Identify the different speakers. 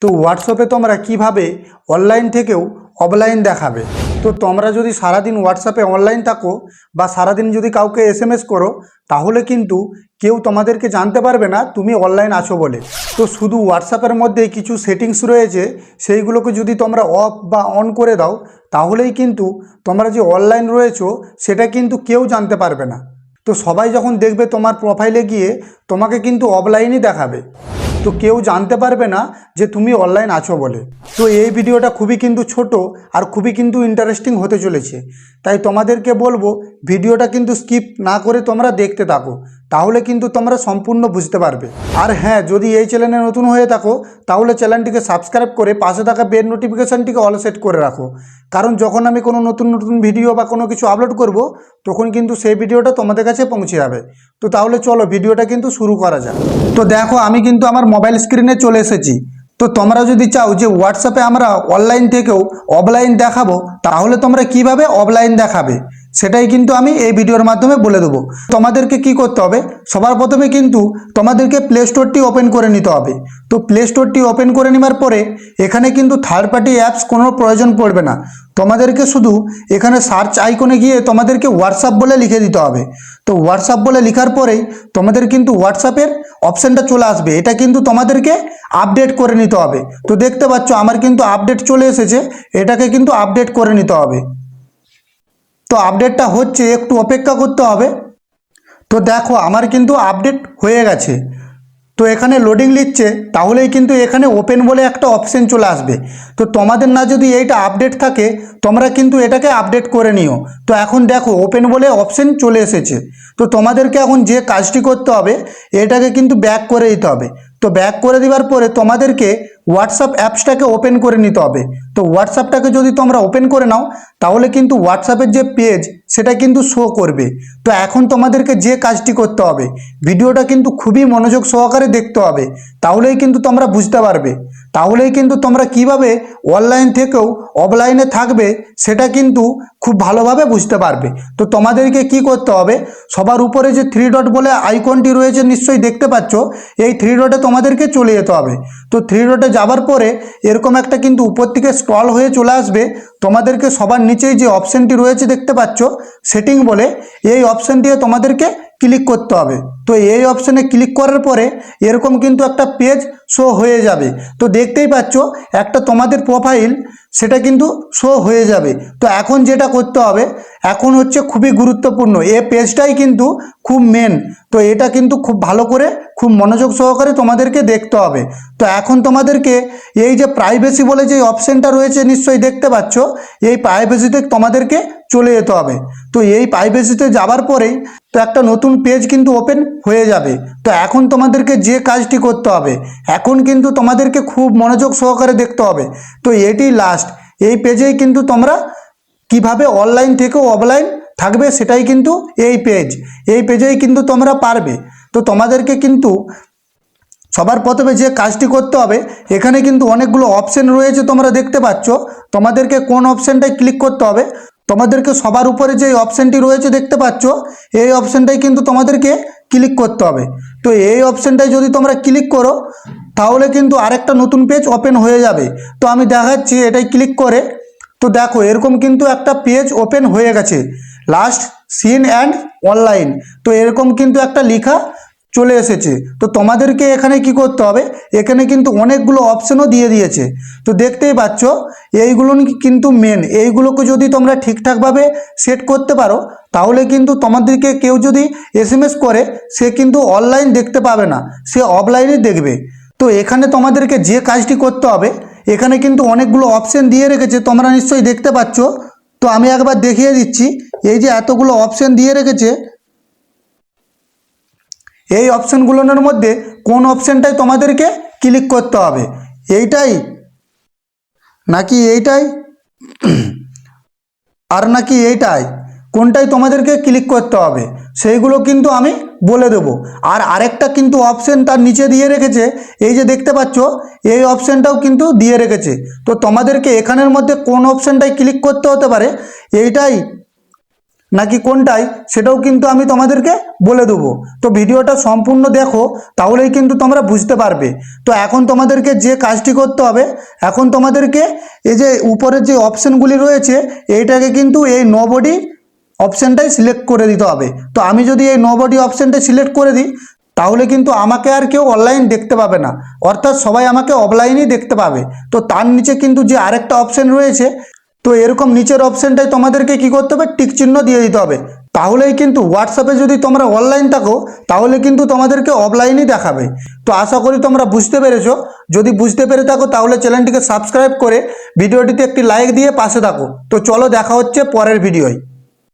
Speaker 1: তো হোয়াটসঅ্যাপে তোমরা কিভাবে অনলাইন থেকেও অফলাইন দেখাবে। তো তোমরা যদি সারাদিন হোয়াটসঅ্যাপে অনলাইন থাকো বা সারাদিন যদি কাউকে এসএমএস করো, তাহলে কিন্তু কেউ তোমাদেরকে জানতে পারবে না তুমি অনলাইন আছো বলে। তো শুধু হোয়াটসঅ্যাপের মধ্যেই কিছু সেটিংস রয়েছে, সেইগুলোকে যদি তোমরা অফ বা অন করে দাও, তাহলেই কিন্তু তোমরা যে অনলাইন রয়েছো সেটা কিন্তু কেউ জানতে পারবে না। তো সবাই যখন দেখবে তোমার প্রোফাইলে গিয়ে, তোমাকে কিন্তু অফলাইনই দেখাবে। তো কেউ জানতে পারবে না যে তুমি অনলাইন আছো বলে। তো এই ভিডিওটা খুবই কিন্তু ছোট আর খুবই কিন্তু ইন্টারেস্টিং হতে চলেছে, তাই তোমাদেরকে বলবো ভিডিওটা কিন্তু স্কিপ না করে তোমরা দেখতে থাকো, তাহলে কিন্তু তোমরা সম্পূর্ণ বুঝতে পারবে। আর হ্যাঁ, যদি এই চ্যানেলে নতুন হয়ে থাকো তাহলে চ্যানেলটিকে সাবস্ক্রাইব করে পাশে থাকা বেল নোটিফিকেশানটিকে অল সেট করে রাখো, কারণ যখন আমি কোনো নতুন নতুন ভিডিও বা কোনো কিছু আপলোড করব, তখন কিন্তু সেই ভিডিওটা তোমাদের কাছে পৌঁছে যাবে। তো তাহলে চলো ভিডিওটা কিন্তু শুরু করা যাক। তো দেখো, আমি কিন্তু আমার মোবাইল স্ক্রিনে চলে এসেছি। তো তোমরা যদি চাও যে হোয়াটসঅ্যাপে আমরা অনলাইন থেকেও অফলাইন দেখাবো, তাহলে তোমরা কিভাবে অফলাইন দেখাবে সেটাই কিন্তু আমি এই ভিডিওর মাধ্যমে বলে দেবো। তোমাদেরকে কি করতে হবে, সবার প্রথমে কিন্তু তোমাদেরকে প্লে স্টোরটি ওপেন করে নিতে হবে। তো প্লে স্টোরটি ওপেন করে নেওয়ার পরে এখানে কিন্তু থার্ড পার্টি অ্যাপস কোনো প্রয়োজন পড়বে না। তোমাদেরকে শুধু এখানে সার্চ আইকনে গিয়ে তোমাদেরকে হোয়াটসঅ্যাপ বলে লিখে দিতে হবে। তো হোয়াটসঅ্যাপ বলে লেখার পরেই তোমাদের কিন্তু হোয়াটসঅ্যাপের অপশানটা চলে আসবে। এটা কিন্তু তোমাদেরকে আপডেট করে নিতে হবে। তো দেখতে পাচ্ছ আমার কিন্তু আপডেট চলে এসেছে, এটাকে কিন্তু আপডেট করে নিতে হবে। তো আপডেটটা হচ্ছে, একটু অপেক্ষা করতে হবে। তো দেখো আমার কিন্তু আপডেট হয়ে গেছে। তো এখানে লোডিং নিচ্ছে, তাহলেই কিন্তু এখানে ওপেন বলে একটা অপশন চলে আসবে। তো তোমাদের না যদি এইটা আপডেট থাকে, তোমরা কিন্তু এটাকে আপডেট করে নিও। তো এখন দেখো ওপেন বলে অপশন চলে এসেছে। তো তোমাদেরকে এখন যে কাজটি করতে হবে, এটাকে কিন্তু ব্যাক করে দিতে হবে। তো ব্যাক করে দেওয়ার পরে তোমাদেরকে হোয়াটসঅ্যাপ অ্যাপসটাকে ওপেন করে নিতে হবে। তো হোয়াটসঅ্যাপটাকে যদি তোমরা ওপেন করে নাও, তাহলে কিন্তু হোয়াটসঅ্যাপের যে পেজ সেটা কিন্তু শো করবে। তো এখন তোমাদেরকে যে কাজটি করতে হবে, ভিডিওটা কিন্তু খুবই মনোযোগ সহকারে দেখতে হবে, তাহলেই কিন্তু তোমরা বুঝতে পারবে। তাহলেই কিন্তু তোমরা কিভাবে অনলাইন থেকেও অফলাইনে থাকবে সেটা কিন্তু খুব ভালোভাবে বুঝতে পারবে। তো তোমাদেরকে কি করতে হবে, সবার উপরে যে থ্রি ডট বলে আইকনটি রয়েছে নিশ্চয়ই দেখতে পাচ্ছ, এই থ্রি ডটে তোমাদেরকে চলে যেতে হবে। তো থ্রি ডটে যাবার পরে এরকম একটা কিন্তু উপর থেকে স্ক্রল হয়ে চলে আসবে। তোমাদেরকে সবার নিচেই যে অপশানটি রয়েছে দেখতে পাচ্ছ সেটিং বলে, এই অপশানটিতে তোমাদেরকে ক্লিক করতে হবে। তো এই অপশানে ক্লিক করার পরে এরকম কিন্তু একটা পেজ শো হয়ে যাবে। তো দেখতেই পাচ্ছ একটা তোমাদের প্রোফাইল সেটা কিন্তু শো হয়ে যাবে। তো এখন যেটা করতে হবে, এখন হচ্ছে খুবই গুরুত্বপূর্ণ, এই পেজটাই কিন্তু খুব মেন। তো এটা কিন্তু খুব ভালো করে খুব মনোযোগ সহকারে তোমাদেরকে দেখতে হবে। তো এখন তোমাদেরকে এই যে প্রাইভেসি বলে যে অপশানটা রয়েছে নিশ্চয়ই দেখতে পাচ্ছ, এই প্রাইভেসিতে তোমাদেরকে চলে যেতে হবে। তো এই প্রাইভেসিতে যাবার পরেই তো একটা নতুন পেজ কিন্তু ওপেন হয়ে যাবে। তো এখন তোমাদেরকে যে কাজটি করতে হবে, এখন কিন্তু তোমাদেরকে খুব মনোযোগ সহকারে দেখতে হবে। তো এটি লাস্ট, এই পেজেই কিন্তু তোমরা কিভাবে অনলাইন থেকেও অফলাইন থাকবে সেটাই কিন্তু এই পেজেই কিন্তু তোমরা পারবে। তো তোমাদেরকে কিন্তু সবার প্রথমে যে কাজটি করতে হবে, এখানে কিন্তু অনেকগুলো অপশান রয়েছে তোমরা দেখতে পাচ্ছ। তোমাদেরকে কোন অপশানটায় ক্লিক করতে হবে, তোমাদেরকে সবার উপরে যে অপশানটি রয়েছে দেখতে পাচ্ছ, এই অপশানটাই কিন্তু তোমাদেরকে ক্লিক করতে হবে। তো এই অপশানটায় যদি তোমরা ক্লিক করো, তাহলে কিন্তু আরেকটা নতুন পেজ ওপেন হয়ে যাবে। তো আমি দেখাচ্ছি এটাই ক্লিক করে। তো দেখো এরকম কিন্তু একটা পেজ ওপেন হয়ে গেছে, লাস্ট সিন অ্যান্ড অনলাইন। তো এরকম কিন্তু একটা লেখা চলে এসেছে। তো তোমাদেরকে এখানে কি করতে হবে, এখানে কিন্তু অনেকগুলো অপশানও দিয়ে দিয়েছে। তো দেখতেই পাচ্ছ এইগুলো কিন্তু মেন, এইগুলোকে যদি তোমরা ঠিকঠাকভাবে সেট করতে পারো, তাহলে কিন্তু তোমাদেরকে কেউ যদি এসএমএস করে, সে কিন্তু অনলাইন দেখতে পাবে না, সে অফলাইনে দেখবে। তো এখানে তোমাদেরকে যে কাজটি করতে হবে, এখানে কিন্তু অনেকগুলো অপশান দিয়ে রেখেছে, তোমরা নিশ্চয়ই দেখতে পাচ্ছ। তো আমি একবার দেখিয়ে দিচ্ছি, এই যে এতগুলো অপশান দিয়ে রেখেছে, এই অপশানগুলোর মধ্যে কোন অপশানটায় তোমাদেরকে ক্লিক করতে হবে, এইটাই নাকি এইটাই আর নাকি এইটাই, কোনটাই তোমাদেরকে ক্লিক করতে হবে সেইগুলো কিন্তু আমি বলে দেব। আর আরেকটা কিন্তু অপশান তার নিচে দিয়ে রেখেছে, এই যে দেখতে পাচ্ছ এই অপশানটাও কিন্তু দিয়ে রেখেছে। তো তোমাদেরকে এখানের মধ্যে কোন অপশানটায় ক্লিক করতে হতে পারে, এইটাই নাকি কোনটাই, সেটাও কিন্তু আমি তোমাদেরকে বলে দেবো। তো ভিডিওটা সম্পূর্ণ দেখো, তাহলেই কিন্তু তোমরা বুঝতে পারবে। তো এখন তোমাদেরকে যে কাজটি করতে হবে, এখন তোমাদেরকে এই যে উপরের যে অপশানগুলি রয়েছে, এইটাকে কিন্তু এই নো বডি অপশানটাই সিলেক্ট করে দিতে হবে। তো আমি যদি এই নো বডি অপশানটা সিলেক্ট করে দিই, তাহলে কিন্তু আমাকে আর কেউ অনলাইন দেখতে পাবে না, অর্থাৎ সবাই আমাকে অফলাইনেই দেখতে পাবে। তো তার নিচে কিন্তু যে আরেকটা অপশান রয়েছে, তো এরকম নিচের অপশানটায় তোমাদেরকে কি করতে হবে, টিক চিহ্ন দিয়ে দিতে হবে। তাহলেই কিন্তু হোয়াটসঅ্যাপে যদি তোমরা অনলাইন থাকো, তাহলে কিন্তু তোমাদেরকে অফলাইনই দেখাবে। তো আশা করি তোমরা বুঝতে পেরেছো। যদি বুঝতে পেরে থাকো, তাহলে চ্যানেলটিকে সাবস্ক্রাইব করে ভিডিওটিতে একটি লাইক দিয়ে পাশে থাকো। তো চলো, দেখা হচ্ছে পরের ভিডিওয়।